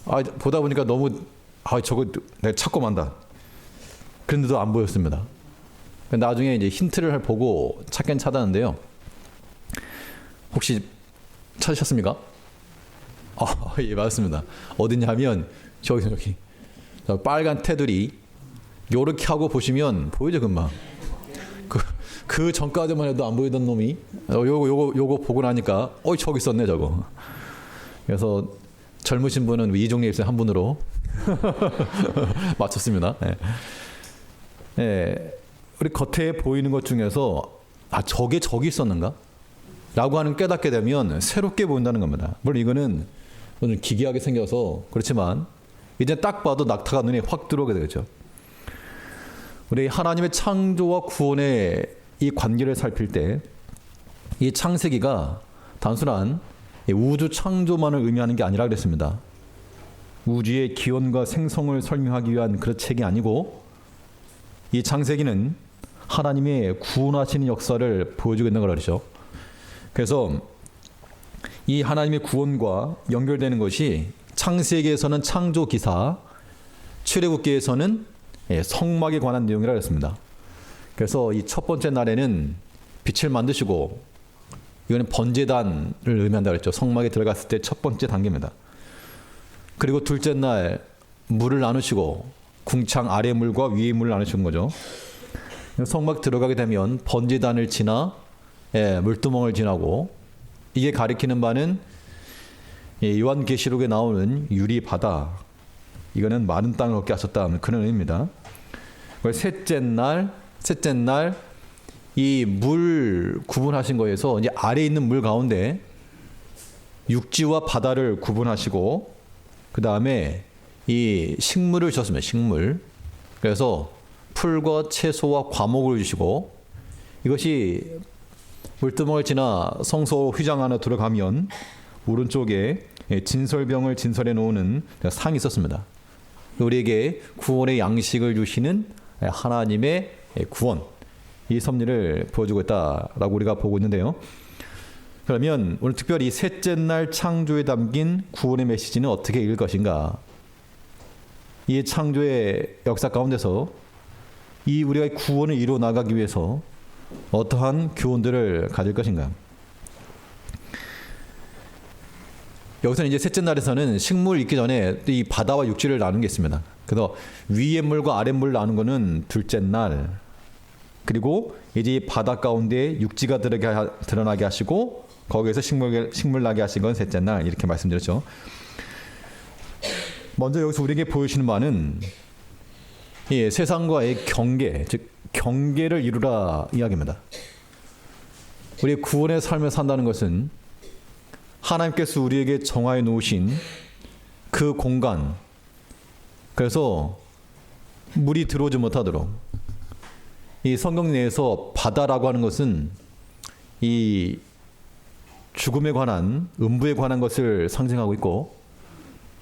보다 보니까 너무 저거 내가 찾고 만다. 그런데도 안 보였습니다. 나중에 이제 힌트를 보고 찾긴 찾았는데요. 혹시 찾으셨습니까? 예, 맞습니다. 어디냐면 저기 빨간 테두리 요렇게 하고 보시면 보이죠, 금방. 그 전까지만 해도 안 보이던 놈이 요거 보고 나니까 저기 있었네 저거. 그래서 젊으신 분은 이종래 일생 한 분으로 맞췄습니다. 네. 네. 우리 겉에 보이는 것 중에서 저게 저기 있었는가? 라고 하는 깨닫게 되면 새롭게 보인다는 겁니다. 물론 이거는 좀 기괴하게 생겨서 그렇지만 이제 딱 봐도 낙타가 눈에 확 들어오게 되겠죠. 우리 하나님의 창조와 구원의 이 관계를 살필 때 이 창세기가 단순한 우주 창조만을 의미하는 게 아니라 그랬습니다. 우주의 기원과 생성을 설명하기 위한 그런 책이 아니고 이 창세기는 하나님의 구원하시는 역사를 보여주고 있는 거라 그러죠. 그래서 이 하나님의 구원과 연결되는 것이 창세기에서는 창조 기사, 출애굽기에서는 성막에 관한 내용이라 했습니다. 그래서 이 첫 번째 날에는 빛을 만드시고 이거는 번제단을 의미한다 그랬죠. 성막에 들어갔을 때 첫 번째 단계입니다. 그리고 둘째 날 물을 나누시고 궁창 아래 물과 위의 물을 나누시는 거죠. 성막 들어가게 되면 번제단을 지나 물두멍을 지나고 이게 가리키는 바는 요한계시록에 나오는 유리 바다, 이거는 마른 땅을 얻게 하셨다 그런 의미입니다. 셋째 날 이 물 구분하신 거에서 이제 아래에 있는 물 가운데 육지와 바다를 구분하시고 그 다음에 이 식물을 주셨습니다. 식물. 그래서 풀과 채소와 과목을 주시고 이것이 물두멍을 지나 성소 휘장 안에 들어가면 오른쪽에 진설병을 진설해 놓는 상이 있었습니다. 우리에게 구원의 양식을 주시는 하나님의 구원, 이 섭리를 보여주고 있다라고 우리가 보고 있는데요. 그러면 오늘 특별히 셋째 날 창조에 담긴 구원의 메시지는 어떻게 읽을 것인가? 이 창조의 역사 가운데서 이 우리가 구원을 이루어 나가기 위해서 어떠한 교훈들을 가질 것인가? 여기서는 이제 셋째 날에서는 식물 있기 전에 이 바다와 육지를 나누는 게 있습니다. 그래서 위의 물과 아래 물을 나누는 것은 둘째 날. 그리고 이제 바다 가운데 육지가 드러나게 하시고 거기에서 식물 나게 하신 건 셋째 날, 이렇게 말씀드렸죠. 먼저 여기서 우리에게 보여주시는 바는 세상과의 경계, 즉 경계를 이루라 이야기입니다. 우리 구원의 삶을 산다는 것은 하나님께서 우리에게 정하여 놓으신 그 공간, 그래서 물이 들어오지 못하도록, 이 성경 내에서 바다라고 하는 것은 이 죽음에 관한, 음부에 관한 것을 상징하고 있고,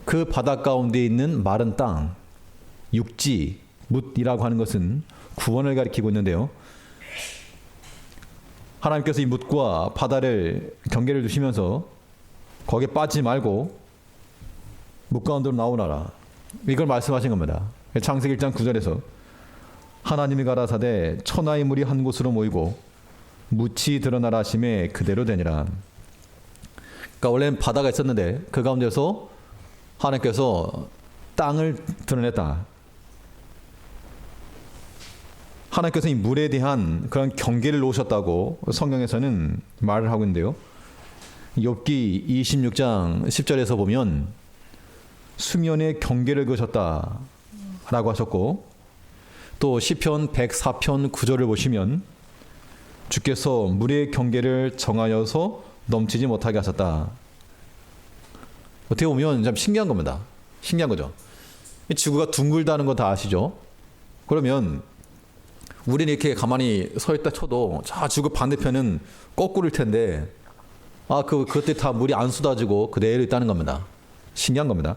그 바다 가운데 있는 마른 땅, 육지, 뭇이라고 하는 것은 구원을 가리키고 있는데요. 하나님께서 이 뭇과 바다를 경계를 두시면서 거기에 빠지지 말고 뭇 가운데로 나오너라, 이걸 말씀하신 겁니다. 창세기 1장 9절에서 하나님이 가라사대 천하의 물이 한 곳으로 모이고 묻이 드러나라 하심에 그대로 되니라. 그러니까 원래는 바다가 있었는데 그 가운데서 하나님께서 땅을 드러냈다. 하나님께서 이 물에 대한 그런 경계를 놓으셨다고 성경에서는 말을 하고 있는데요. 욥기 26장 10절에서 보면 수면에 경계를 그으셨다라고 하셨고, 또 시편 104편 9절을 보시면 주께서 물의 경계를 정하여서 넘치지 못하게 하셨다. 어떻게 보면 참 신기한 겁니다. 신기한 거죠. 지구가 둥글다는 거 다 아시죠? 그러면 우리는 이렇게 가만히 서 있다 쳐도 저 지구 반대편은 거꾸로일 텐데 그것들이 다 물이 안 쏟아지고 그대로 있다는 겁니다. 신기한 겁니다.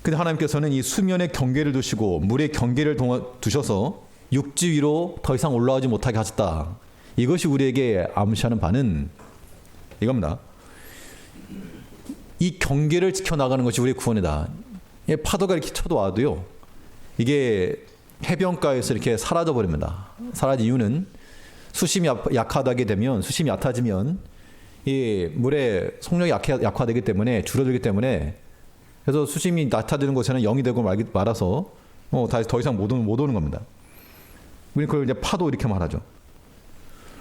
근데 하나님께서는 이 수면의 경계를 두시고 물의 경계를 두셔서 육지 위로 더 이상 올라오지 못하게 하셨다. 이것이 우리에게 암시하는 바는 이겁니다. 이 경계를 지켜나가는 것이 우리의 구원이다. 파도가 이렇게 쳐도 와도요, 이게 해변가에서 이렇게 사라져 버립니다. 사라진 이유는 수심이 약하게 되면, 수심이 얕아지면 이 물의 속력이 약화되기 때문에, 줄어들기 때문에, 그래서 수심이 낮아지는 곳에는 0이 되고 말아서 더 이상 못 오는 겁니다. 우리는 그걸 이제 파도 이렇게 말하죠.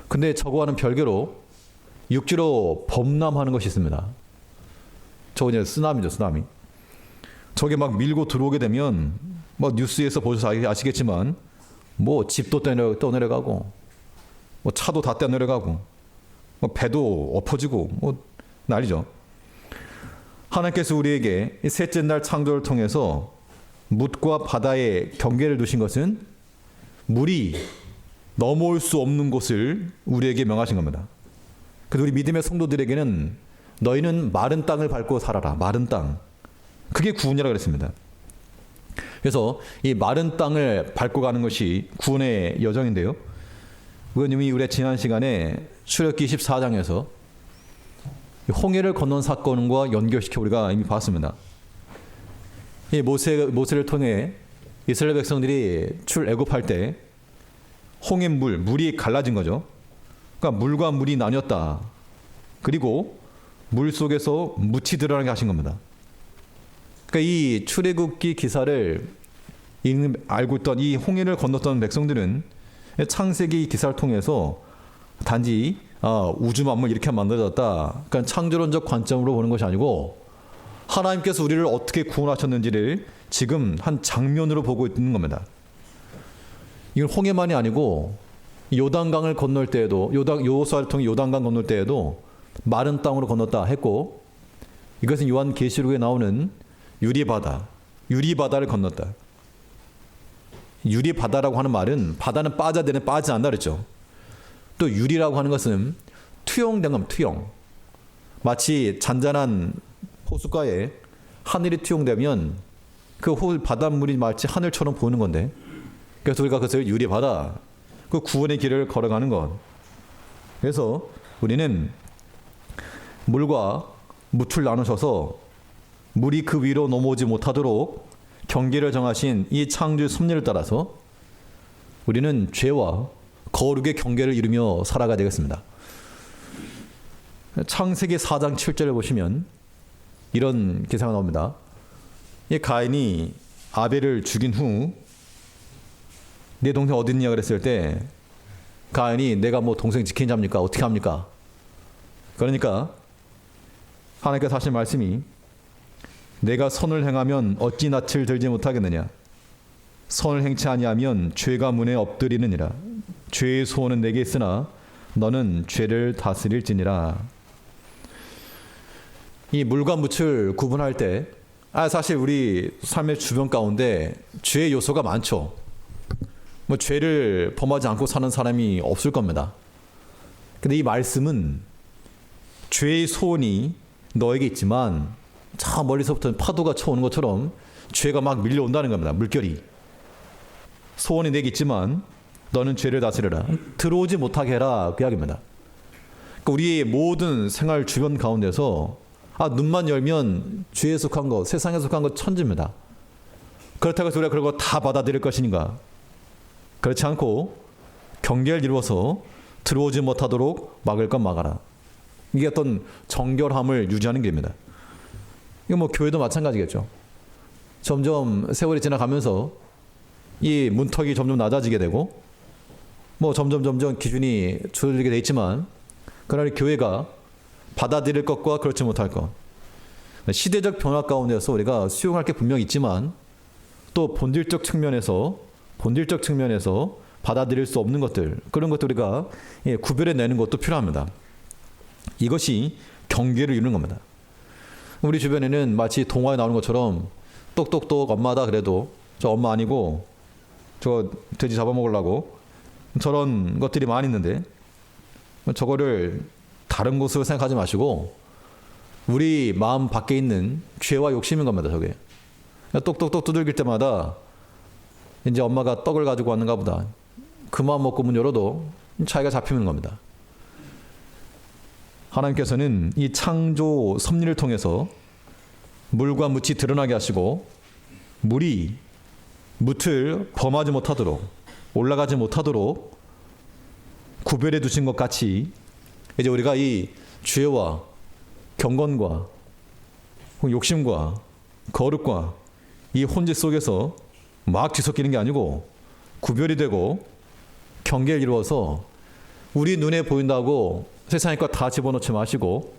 근데 저거와는 별개로 육지로 범람하는 것이 있습니다. 저거 이제 쓰나미죠, 쓰나미. 저게 막 밀고 들어오게 되면, 뭐 뉴스에서 보셔서 아시겠지만, 뭐 집도 떠내려가고, 뭐 차도 다 떠내려가고, 뭐 배도 엎어지고, 뭐 난리죠. 하나님께서 우리에게 셋째 날 창조를 통해서 뭇과 바다의 경계를 두신 것은 물이 넘어올 수 없는 곳을 우리에게 명하신 겁니다. 그래서 우리 믿음의 성도들에게는 너희는 마른 땅을 밟고 살아라. 마른 땅. 그게 구원이라고 그랬습니다. 그래서 이 마른 땅을 밟고 가는 것이 구원의 여정인데요. 그건 이미 우리 지난 시간에 출애굽기 14장에서 홍해를 건넌 사건과 연결시켜 우리가 이미 봤습니다. 이 모세를 통해 이스라엘 백성들이 출애굽할 때 홍해 물이 갈라진 거죠. 그러니까 물과 물이 나뉘었다. 그리고 물 속에서 묻히 드러나게 하신 겁니다. 그러니까 이 출애굽기 기사를 알고 있던, 이 홍해를 건넜던 백성들은 창세기 기사를 통해서 단지 우주 만물 이렇게 만들어졌다, 그러니까 창조론적 관점으로 보는 것이 아니고 하나님께서 우리를 어떻게 구원하셨는지를 지금 한 장면으로 보고 있는 겁니다. 이건 홍해만이 아니고 요단강을 건널 때에도, 여호수아를 통해 요단강 건널 때에도 마른 땅으로 건넜다 했고, 이것은 요한계시록에 나오는 유리바다를 건넜다. 유리바다라고 하는 말은 바다는 빠지 않는다 그랬죠. 또 유리라고 하는 것은 투영된 겁니다. 투영. 마치 잔잔한 호숫가에 하늘이 투영되면 그 바닷물이 마치 하늘처럼 보이는 건데, 그래서 우리가 그것을 유리바다, 그 구원의 길을 걸어가는 것. 그래서 우리는 물과 뭇을 나누셔서 물이 그 위로 넘어오지 못하도록 경계를 정하신 이 창조의 섭리를 따라서 우리는 죄와 거룩의 경계를 이루며 살아가야 되겠습니다. 창세기 4장 7절을 보시면 이런 기사가 나옵니다. 이 가인이 아벨을 죽인 후 내 동생 어디 있냐 그랬을 때 가인이 내가 뭐 동생 지킨 자입니까? 어떻게 합니까? 그러니까 하나님께서 하신 말씀이 내가 선을 행하면 어찌 낯을 들지 못하겠느냐? 선을 행치 아니하면 죄가 문에 엎드리느니라. 죄의 소원은 내게 있으나 너는 죄를 다스릴지니라. 이 물과 뭇을 구분할 때 사실 우리 삶의 주변 가운데 죄의 요소가 많죠. 뭐 죄를 범하지 않고 사는 사람이 없을 겁니다. 근데 이 말씀은 죄의 소원이 너에게 있지만 저 멀리서부터 파도가 쳐오는 것처럼 죄가 막 밀려온다는 겁니다. 물결이. 소원이 내게 있지만 너는 죄를 다스려라. 들어오지 못하게 해라. 그 이야기입니다. 그러니까 우리의 모든 생활 주변 가운데서 눈만 열면 죄에 속한 것, 세상에 속한 것 천지입니다. 그렇다고 해서 우리가 그런 거 다 받아들일 것인가? 그렇지 않고 경계를 이루어서 들어오지 못하도록 막을 건 막아라. 이게 어떤 정결함을 유지하는 길입니다. 이거 뭐 교회도 마찬가지겠죠. 점점 세월이 지나가면서 이 문턱이 점점 낮아지게 되고 뭐 점점 기준이 줄어들게 돼 있지만, 그러나 교회가 받아들일 것과 그렇지 못할 것, 시대적 변화 가운데서 우리가 수용할 게 분명히 있지만 또 본질적 측면에서 받아들일 수 없는 것들, 그런 것들 우리가 구별해내는 것도 필요합니다. 이것이 경계를 이루는 겁니다. 우리 주변에는 마치 동화에 나오는 것처럼 똑똑똑 엄마다 그래도 저 엄마 아니고 저 돼지 잡아먹으려고 저런 것들이 많이 있는데, 저거를 다른 것으로 생각하지 마시고 우리 마음 밖에 있는 죄와 욕심인 겁니다. 저게 똑똑똑 두들길 때마다 이제 엄마가 떡을 가지고 왔는가 보다, 그만 먹고 문 열어도 자기가 잡히는 겁니다. 하나님께서는 이 창조 섭리를 통해서 물과 묻이 드러나게 하시고 물이 묻을 범하지 못하도록 올라가지 못하도록 구별해 두신 것 같이 이제 우리가 이 죄와 경건과 욕심과 거룩과 이 혼재 속에서 막 뒤섞이는 게 아니고 구별이 되고 경계를 이루어서 우리 눈에 보인다고 세상의 것 다 집어넣지 마시고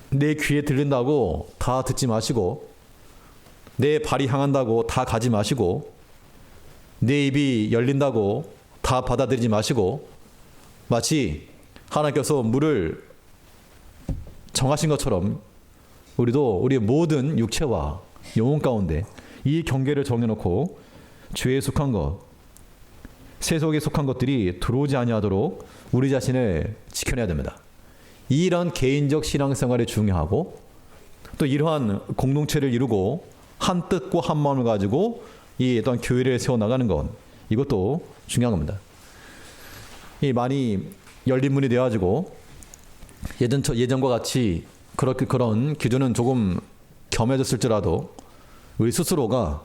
내 귀에 들린다고 다 듣지 마시고 내 발이 향한다고 다 가지 마시고 내 입이 열린다고 다 받아들이지 마시고 마치 하나님께서 물을 정하신 것처럼 우리도 우리의 모든 육체와 영혼 가운데 이 경계를 정해놓고 죄에 속한 것, 세속에 속한 것들이 들어오지 아니하도록 우리 자신을 지켜내야 됩니다. 이런 개인적 신앙생활이 중요하고 또 이러한 공동체를 이루고 한 뜻과 한 마음을 가지고 이 어떤 교회를 세워나가는 것, 이것도 중요한 겁니다. 이 많이 열린 문이 되어가지고 예전과 같이 그런 기준은 조금 겸해졌을지라도 우리 스스로가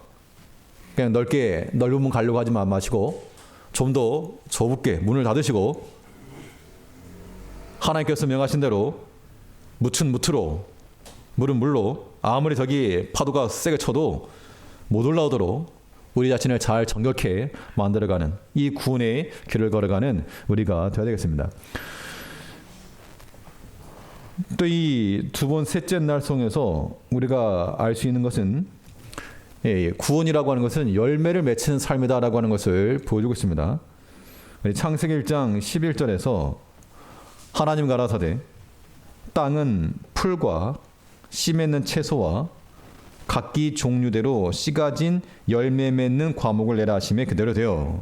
그냥 넓은 문 가려고 하지 마시고 좀 더 좁게 문을 닫으시고 하나님께서 명하신 대로 묻은 묻으로 물은 물로 아무리 저기 파도가 세게 쳐도 못 올라오도록 우리 자신을 잘 정결케 만들어가는 이 구원의 길을 걸어가는 우리가 되어야 되겠습니다. 또 이 두 번 셋째 날 성에서 우리가 알 수 있는 것은 구원이라고 하는 것은 열매를 맺히는 삶이다라고 하는 것을 보여주고 있습니다. 창세기 1장 11절에서 하나님 가라사대 땅은 풀과 씨 맺는 채소와 각기 종류대로 씨 가진 열매 맺는 과목을 내라 하심에 그대로 되어.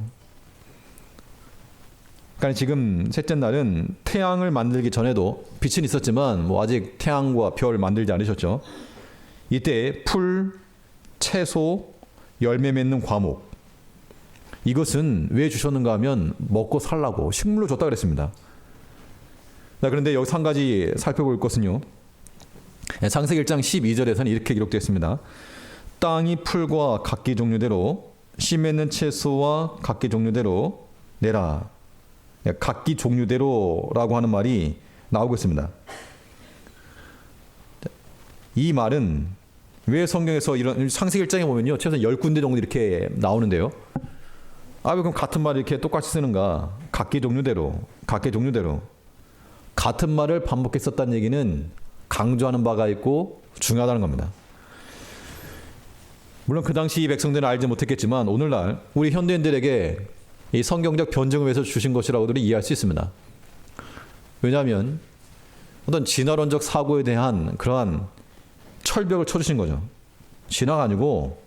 그러니까 지금 셋째 날은 태양을 만들기 전에도 빛은 있었지만 뭐 아직 태양과 별 만들지 않으셨죠. 이때 풀, 채소, 열매 맺는 과목, 이것은 왜 주셨는가 하면 먹고 살라고 식물로 줬다 그랬습니다. 그런데 여기서 한 가지 살펴볼 것은요, 창세기 1장 12절에서는 이렇게 기록되어 있습니다. 땅이 풀과 각기 종류대로 씨 맺는 채소와 각기 종류대로 내라. 각기 종류대로라고 하는 말이 나오고 있습니다. 이 말은 왜 성경에서 이런 창세기 1장에 보면요, 최소한 10군데 정도 이렇게 나오는데요. 왜 그럼 같은 말을 이렇게 똑같이 쓰는가? 각기 종류대로, 각기 종류대로. 같은 말을 반복했었다는 얘기는 강조하는 바가 있고 중요하다는 겁니다. 물론 그 당시 백성들은 알지 못했겠지만 오늘날 우리 현대인들에게 이 성경적 변증을 위해서 주신 것이라고들 이해할 수 있습니다. 왜냐하면 어떤 진화론적 사고에 대한 그러한 철벽을 쳐주신 거죠. 진화가 아니고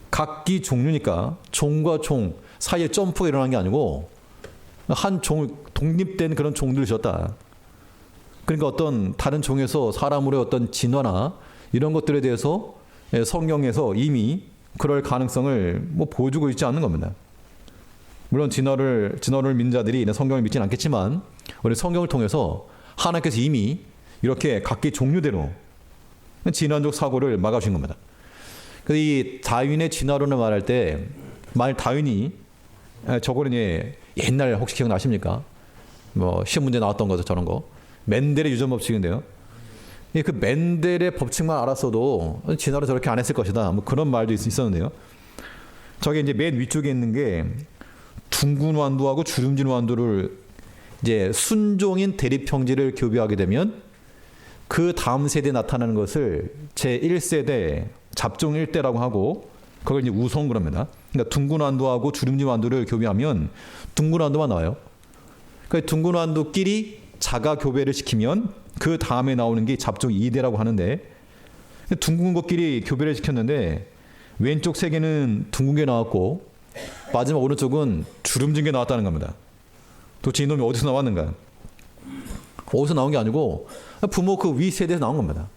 각기 종류니까 종과 종 사이에 점프가 일어난 게 아니고 한 종, 독립된 그런 종들을 주셨다. 그러니까 어떤 다른 종에서 사람으로의 어떤 진화나 이런 것들에 대해서 성경에서 이미 그럴 가능성을 보여주고 있지 않는 겁니다. 물론 진화를 믿는 자들이 성경을 믿지는 않겠지만 우리 성경을 통해서 하나님께서 이미 이렇게 각기 종류대로 진화적 사고를 막아주신 겁니다. 그래서 이 다윈의 진화론을 말할 때 만일 다윈이 저거는 옛날 혹시 기억나십니까? 시험 문제 나왔던 거죠, 저런 거. 멘델의 유전 법칙인데요. 그 멘델의 법칙만 알았어도 진화를 저렇게 안 했을 것이다. 그런 말도 있었는데요. 저게 이제 맨 위쪽에 있는 게 둥근 완두하고 주름진 완두를 이제 순종인 대립형질을 교비하게 되면 그 다음 세대에 나타나는 것을 제1세대 잡종 1대라고 하고 그걸 이제 우성을 합니다. 그러니까 둥근 완두하고 주름진 완두를 교비하면 둥근 완두만 나와요. 그러니까 둥근 완두끼리 자가 교배를 시키면 그 다음에 나오는 게 잡종 2대라고 하는데 둥근 것끼리 교배를 시켰는데 왼쪽 세 개는 둥근 게 나왔고 마지막 오른쪽은 주름진 게 나왔다는 겁니다. 도대체 이놈이 어디서 나왔는가? 어디서 나온 게 아니고 부모 그 위 세대에서 나온 겁니다.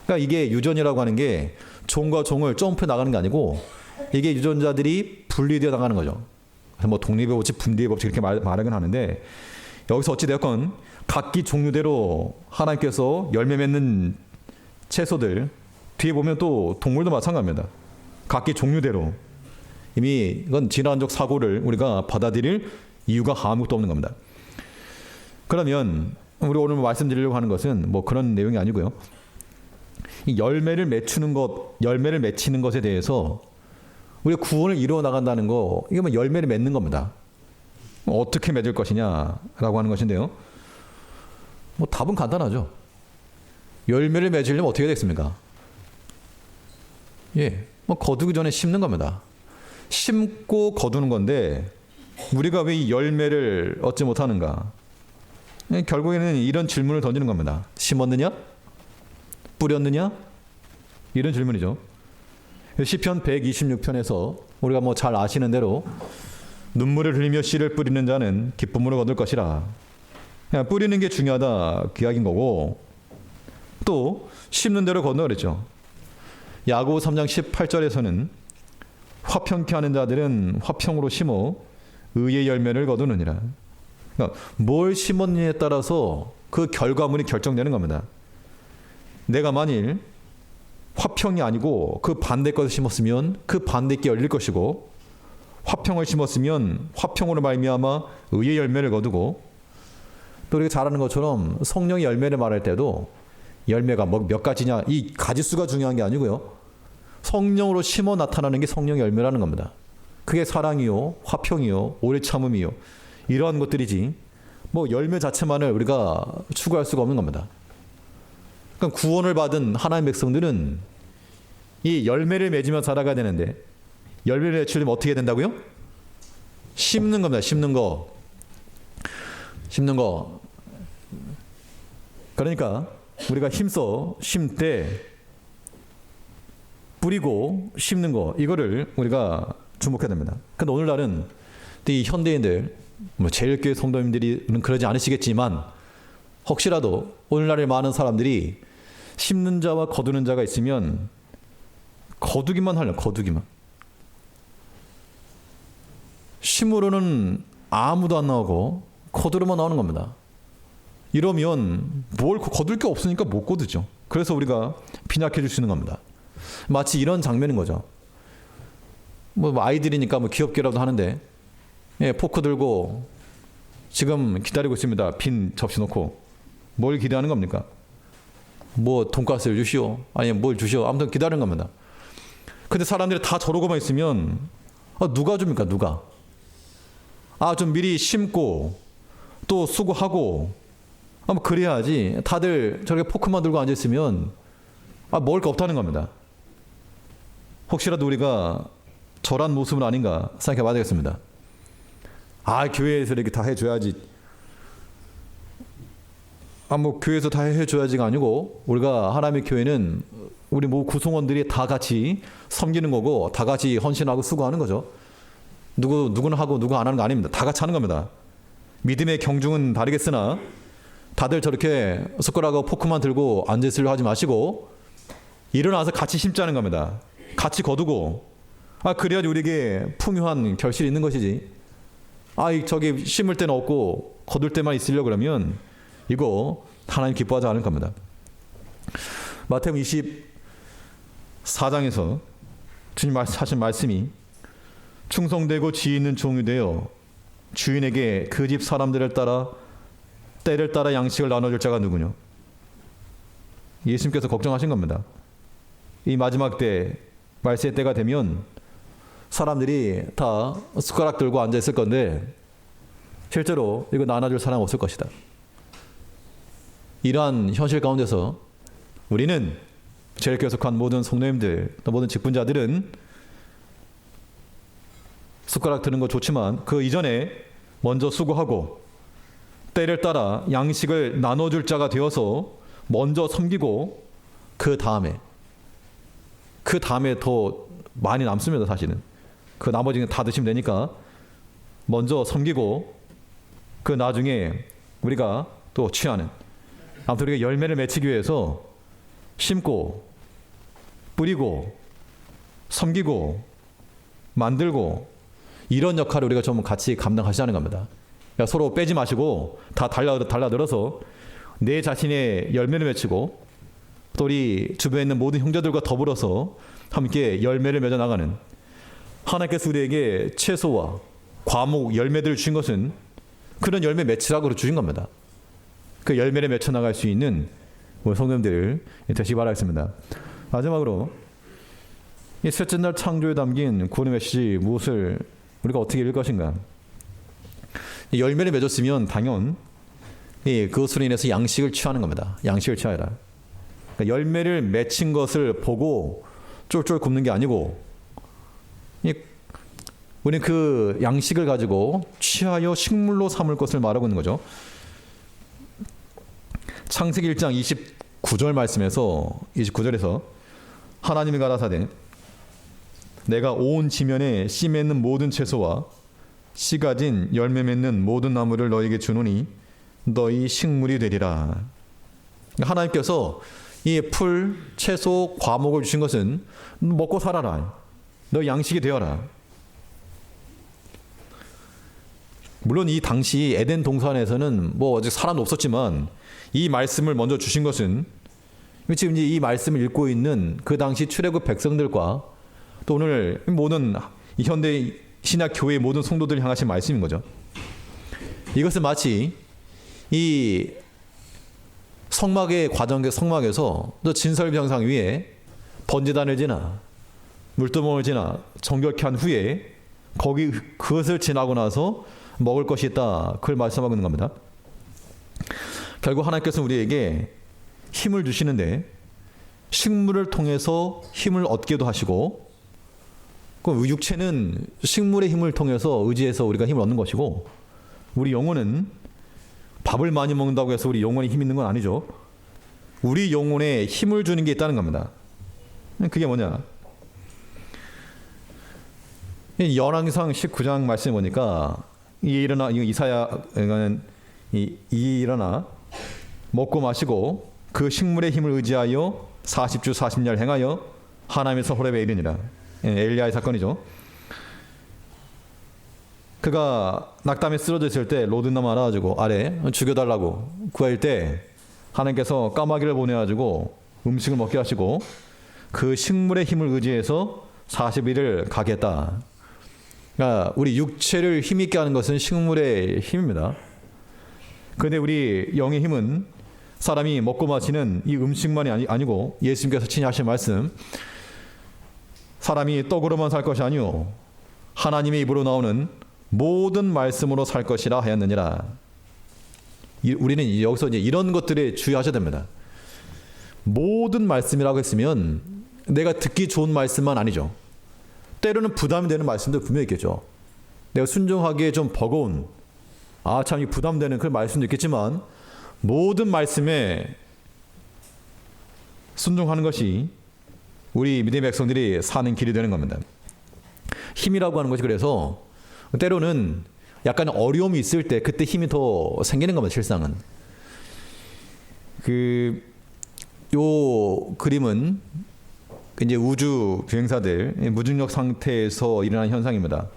그러니까 이게 유전이라고 하는 게 종과 종을 점프해 나가는 게 아니고 이게 유전자들이 분리되어 나가는 거죠. 독립의 법칙, 분리의 법칙 이렇게 말하긴 하는데 여기서 어찌되었건 각기 종류대로 하나님께서 열매 맺는 채소들 뒤에 보면 또 동물도 마찬가지입니다. 각기 종류대로 이미 이건 진화론적 사고를 우리가 받아들일 이유가 아무것도 없는 겁니다. 그러면 우리 오늘 말씀드리려고 하는 것은 뭐 그런 내용이 아니고요. 이 열매를 맺히는 것에 대해서 우리가 구원을 이루어 나간다는 거, 이게 뭐 열매를 맺는 겁니다. 어떻게 맺을 것이냐라고 하는 것인데요. 뭐 답은 간단하죠. 열매를 맺으려면 어떻게 되겠습니까? 예, 뭐 거두기 전에 심는 겁니다. 심고 거두는 건데 우리가 왜 이 열매를 얻지 못하는가? 결국에는 이런 질문을 던지는 겁니다. 심었느냐? 뿌렸느냐? 이런 질문이죠. 시편 126편에서 우리가 뭐 잘 아시는 대로 눈물을 흘리며 씨를 뿌리는 자는 기쁨으로 거둘 것이라. 그냥 뿌리는 게 중요하다 그 이야기인 거고, 또 심는 대로 거둔다 그랬죠. 야고보 3장 18절에서는 화평케 하는 자들은 화평으로 심어 의의 열매를 거두느니라. 그러니까 뭘 심었느냐에 따라서 그 결과물이 결정되는 겁니다. 내가 만일 화평이 아니고 그 반대 것을 심었으면 그 반대 게 열릴 것이고, 화평을 심었으면 화평으로 말미암아 의의 열매를 거두고, 또 우리가 잘 아는 것처럼 성령의 열매를 말할 때도 열매가 뭐 몇 가지냐, 이 가지수가 중요한 게 아니고요. 성령으로 심어 나타나는 게 성령의 열매라는 겁니다. 그게 사랑이요, 화평이요, 오래 참음이요, 이러한 것들이지 뭐 열매 자체만을 우리가 추구할 수가 없는 겁니다. 그러니까 구원을 받은 하나님의 백성들은 이 열매를 맺으며 살아가야 되는데, 열매를 맺으려면 어떻게 된다고요? 심는 겁니다. 심는 거. 그러니까 우리가 힘써 심때 뿌리고 심는 거, 이거를 우리가 주목해야 됩니다. 근데 오늘날은 이 현대인들, 뭐 제일교회 성도님들은 그러지 않으시겠지만 혹시라도 오늘날의 많은 사람들이 심는 자와 거두는 자가 있으면 거두기만 하려고, 거두기만. 심으로는 아무도 안 나오고 거두로만 나오는 겁니다. 이러면 뭘 거둘 게 없으니까 못 거두죠. 그래서 우리가 빈약해질 수 있는 겁니다. 마치 이런 장면인 거죠. 뭐 아이들이니까 뭐 귀엽게라도 하는데, 예, 포크 들고 지금 기다리고 있습니다. 빈 접시 놓고. 뭘 기대하는 겁니까? 뭐 돈가스를 주시오, 아니면 뭘 주시오, 아무튼 기다리는 겁니다. 근데 사람들이 다 저러고만 있으면 누가 줍니까? 누가? 좀 미리 심고 또 수고하고 뭐 그래야지. 다들 저렇게 포크만 들고 앉아있으면 먹을 거 없다는 겁니다. 혹시라도 우리가 저런 모습은 아닌가 생각해 봐야 되겠습니다. 교회에서 이렇게 다 해줘야지. 뭐 교회에서 다 해줘야지가 아니고, 우리가 하나님의 교회는 우리 모 구성원들이 다 같이 섬기는 거고, 다 같이 헌신하고 수고하는 거죠. 누구는 하고 누구 안 하는 거 아닙니다. 다 같이 하는 겁니다. 믿음의 경중은 다르겠으나 다들 저렇게 숟가락하고 포크만 들고 앉아있으려 하지 마시고 일어나서 같이 심자는 겁니다. 같이 거두고. 그래야지 우리에게 풍요한 결실이 있는 것이지. 저기 심을 때는 없고 거둘 때만 있으려고 그러면 이거 하나님 기뻐하지 않을 겁니다. 마태복음 24장에서 주님 하신 말씀이, 충성되고 지혜 있는 종이 되어 주인에게 그 집 사람들을 따라 때를 따라 양식을 나눠줄 자가 누구냐. 예수님께서 걱정하신 겁니다. 이 마지막 때, 말세 때가 되면 사람들이 다 숟가락 들고 앉아 있을 건데 실제로 이거 나눠줄 사람 없을 것이다. 이러한 현실 가운데서 우리는, 제일교회 속한 모든 성도님들, 또 모든 직분자들은 숟가락 드는 거 좋지만 그 이전에 먼저 수고하고 때를 따라 양식을 나눠줄 자가 되어서 먼저 섬기고, 그 다음에 더 많이 남습니다. 사실은 그 나머지는 다 드시면 되니까 먼저 섬기고 그 나중에 우리가 또 취하는. 아무튼 우리가 열매를 맺히기 위해서 심고 뿌리고 섬기고 만들고, 이런 역할을 우리가 좀 같이 감당하시자는 겁니다. 그러니까 서로 빼지 마시고 다 달라들어서 내 자신의 열매를 맺히고 또 우리 주변에 있는 모든 형제들과 더불어서 함께 열매를 맺어 나가는, 하나님께서 우리에게 채소와 과목 열매들을 주신 것은 그런 열매 맺으라고 주신 겁니다. 그 열매를 맺혀 나갈 수 있는 우리 성도님들 되시기 바라겠습니다. 마지막으로 이 셋째 날 창조에 담긴 구원의 메시지, 무엇을 우리가 어떻게 읽을 것인가. 열매를 맺었으면 당연 그것으로 인해서 양식을 취하는 겁니다. 양식을 취하라. 그러니까 열매를 맺힌 것을 보고 쫄쫄 굶는 게 아니고, 우리는 그 양식을 가지고 취하여 식물로 삼을 것을 말하고 있는 거죠. 창세기 1장 29절 말씀에서 29절에서 하나님이 가라사대 내가 온 지면에 씨 맺는 모든 채소와 씨 가진 열매 맺는 모든 나무를 너에게 주노니 너희 식물이 되리라. 하나님께서 이 풀, 채소, 과목을 주신 것은 먹고 살아라. 너 양식이 되어라. 물론 이 당시 에덴 동산에서는 뭐 아직 사람도 없었지만 이 말씀을 먼저 주신 것은 지금 이 말씀을 읽고 있는 그 당시 출애굽 백성들과 또 오늘 모든 이 현대 신약 교회의 모든 성도들을 향하신 말씀인 거죠. 이것은 마치 이 성막의 과정, 성막에서 진설병상 위에 번제단을 지나 물두멍을 지나 정결케 한 후에 거기 그것을 지나고 나서 먹을 것이 있다. 그걸 말씀하고 있는 겁니다. 결국 하나님께서 우리에게 힘을 주시는데 식물을 통해서 힘을 얻게도 하시고, 그 육체는 식물의 힘을 통해서 의지해서 우리가 힘을 얻는 것이고, 우리 영혼은 밥을 많이 먹는다고 해서 우리 영혼에 힘이 있는 건 아니죠. 우리 영혼에 힘을 주는 게 있다는 겁니다. 그게 뭐냐? 열왕기상 19장 말씀해 보니까 이사야는 일어나 먹고 마시고 그 식물의 힘을 의지하여 40주 40년 행하여 하나님에서 호렙에 이르니라. 엘리야의 사건이죠. 그가 낙담에 쓰러져 있을 때 로드나무 알아가지고 아래 죽여달라고 구할 때 하나님께서 까마귀를 보내가지고 음식을 먹게 하시고 그 식물의 힘을 의지해서 40일을 가게 했다. 그러니까 우리 육체를 힘있게 하는 것은 식물의 힘입니다. 그런데 우리 영의 힘은 사람이 먹고 마시는 이 음식만이 아니고 예수님께서 친히 하신 말씀, 사람이 떡으로만 살 것이 아니오 하나님의 입으로 나오는 모든 말씀으로 살 것이라 하였느니라. 우리는 여기서 이제 이런 것들에 주의하셔야 됩니다. 모든 말씀이라고 했으면 내가 듣기 좋은 말씀만 아니죠. 때로는 부담이 되는 말씀도 분명히 있겠죠. 내가 순종하기에 좀 버거운, 참 이 부담되는 그런 말씀도 있겠지만 모든 말씀에 순종하는 것이 우리 믿음의 백성들이 사는 길이 되는 겁니다. 힘이라고 하는 것이 그래서 때로는 약간 어려움이 있을 때 그때 힘이 더 생기는 겁니다. 실상은. 요 그림은 이제 우주 비행사들 무중력 상태에서 일어나는 현상입니다.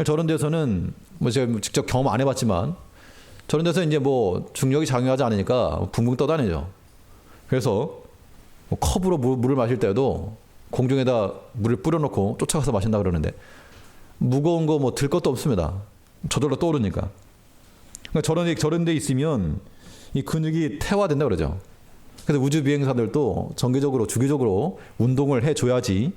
저런 데서는 뭐 제가 직접 경험 안 해봤지만 저런 데서 이제 뭐 중력이 작용하지 않으니까 붕붕 떠다니죠. 그래서 뭐 컵으로 물을 마실 때도 공중에다 물을 뿌려놓고 쫓아가서 마신다 그러는데 무거운 거 뭐 들 것도 없습니다. 저절로 떠오르니까. 그러니까 저런 데 있으면 이 근육이 태화된다 그러죠. 그래서 우주 비행사들도 정기적으로 주기적으로 운동을 해줘야지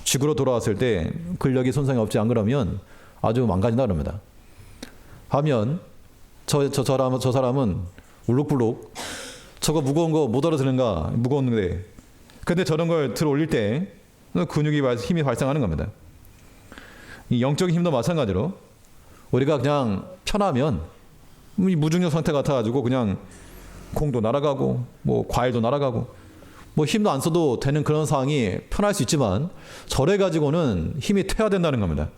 지구로 돌아왔을 때 근력이 손상이 없지, 안 그러면 아주 망가진다 그럽니다. 하면 저 사람은 울룩불룩 저거 무거운 거 못 알아듣는가, 무거운데. 근데 저런 걸 들어 올릴 때 근육이 힘이 발생하는 겁니다. 이 영적인 힘도 마찬가지로 우리가 그냥 편하면 이 무중력 상태 같아가지고 그냥 공도 날아가고 뭐 과일도 날아가고 뭐 힘도 안 써도 되는 그런 상황이 편할 수 있지만 저래 가지고는 힘이 퇴화된다는 겁니다.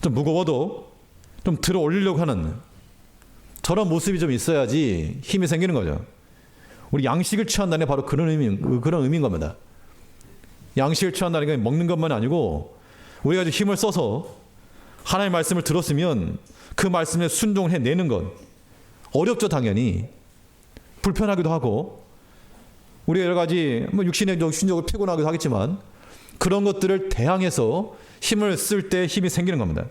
좀 무거워도 좀 들어 올리려고 하는 저런 모습이 좀 있어야지 힘이 생기는 거죠. 우리 양식을 취한다는 게 바로 그런 의미인 겁니다. 양식을 취한다는 게 먹는 것만 아니고 우리가 힘을 써서 하나님의 말씀을 들었으면 그 말씀에 순종해내는 것 어렵죠. 당연히 불편하기도 하고 우리 여러 가지 뭐 육신적으로 피곤하기도 하겠지만 그런 것들을 대항해서 힘을 쓸 때 힘이 생기는 겁니다.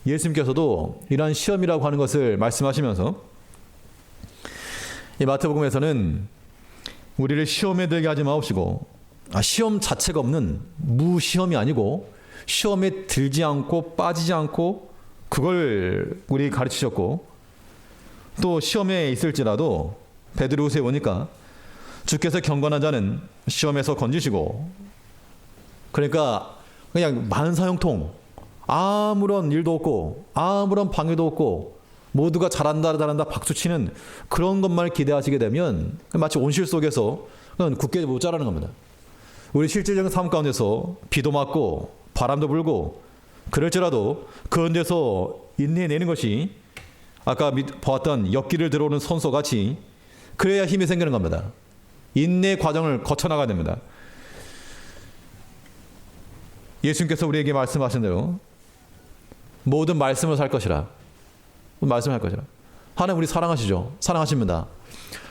예수님께서도 이러한 시험이라고 하는 것을 말씀하시면서 이 마태복음에서는 우리를 시험에 들게 하지 마옵시고, 시험 자체가 없는 무시험이 아니고 시험에 들지 않고 빠지지 않고 그걸 우리 가르치셨고, 또 시험에 있을지라도 베드로후서에 보니까 주께서 경건한 자는 시험에서 건지시고, 그러니까 그냥 만사형통, 아무런 일도 없고 아무런 방해도 없고 모두가 잘한다 박수치는 그런 것만 기대하시게 되면 마치 온실 속에서 굳게 못 자라는 겁니다. 우리 실질적인 삶 가운데서 비도 맞고 바람도 불고 그럴지라도 그런 데서 인내내는 것이 아까 보았던 역기를 들어오는 선소같이 그래야 힘이 생기는 겁니다. 인내 과정을 거쳐나가야 됩니다. 예수님께서 우리에게 말씀하신 대로 모든 말씀을 살 것이라. 말씀을 할 것이라. 하나님 우리 사랑하시죠? 사랑하십니다.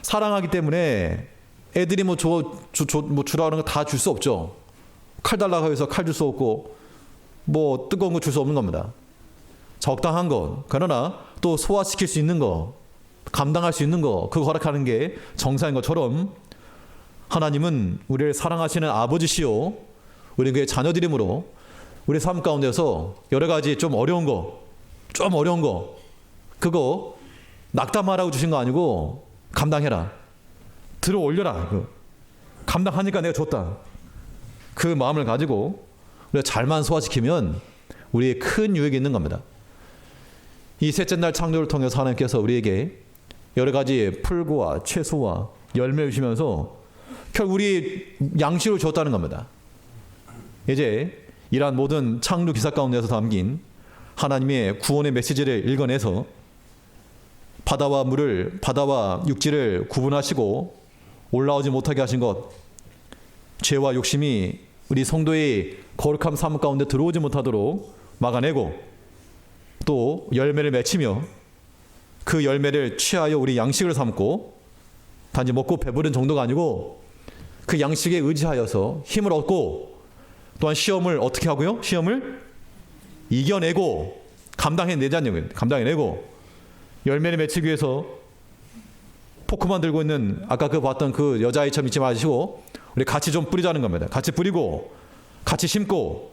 사랑하기 때문에 애들이 뭐 주라는 거 다 줄 수 없죠. 칼 달라고 해서 칼 줄 수 없고 뭐 뜨거운 거 줄 수 없는 겁니다. 적당한 것, 그러나 또 소화시킬 수 있는 거, 감당할 수 있는 거, 그거 허락하는 게 정상인 것처럼 하나님은 우리를 사랑하시는 아버지시요 우리 그의 자녀들이므로 우리 삶 가운데서 여러 가지 좀 어려운 거 그거 낙담하라고 주신 거 아니고 감당해라. 들어 올려라. 감당하니까 내가 줬다. 그 마음을 가지고 우리가 잘만 소화시키면 우리의 큰 유익이 있는 겁니다. 이 셋째 날 창조를 통해서 하나님께서 우리에게 여러 가지 풀과 채소와 열매를 주시면서 결국 우리 양식을 줬다는 겁니다. 이제 이러한 모든 창조 기사 가운데서 담긴 하나님의 구원의 메시지를 읽어내서 바다와 육지를 구분하시고 올라오지 못하게 하신 것, 죄와 욕심이 우리 성도의 거룩함 삶 가운데 들어오지 못하도록 막아내고 또 열매를 맺히며 그 열매를 취하여 우리 양식을 삼고 단지 먹고 배부른 정도가 아니고 그 양식에 의지하여서 힘을 얻고 또한 시험을 어떻게 하고요? 시험을 이겨내고 감당해내자는 거예요. 감당해내고 열매를 맺히기 위해서 포크만 들고 있는 아까 봤던 그 여자아이처럼 있지 마시고 우리 같이 좀 뿌리자는 겁니다. 같이 뿌리고 같이 심고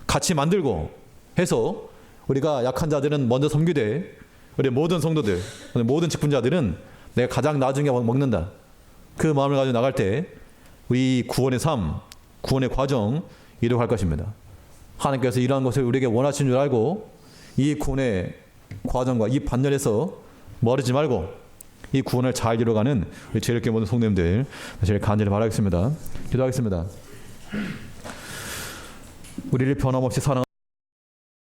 같이 만들고 해서 우리가 약한 자들은 먼저 섬기되 우리 모든 성도들, 모든 직분자들은 내가 가장 나중에 먹는다. 그 마음을 가지고 나갈 때 우리 구원의 삶, 구원의 과정 이루어갈 것입니다. 하나님께서 이러한 것을 우리에게 원하시는 줄 알고 이 구원의 과정과 이 반열에서 머리지 말고 이 구원을 잘 이루어가는 우리 제일교회 모든 성도님들 제일 간절히 바라겠습니다. 기도하겠습니다. 우리를 변함없이 사랑하는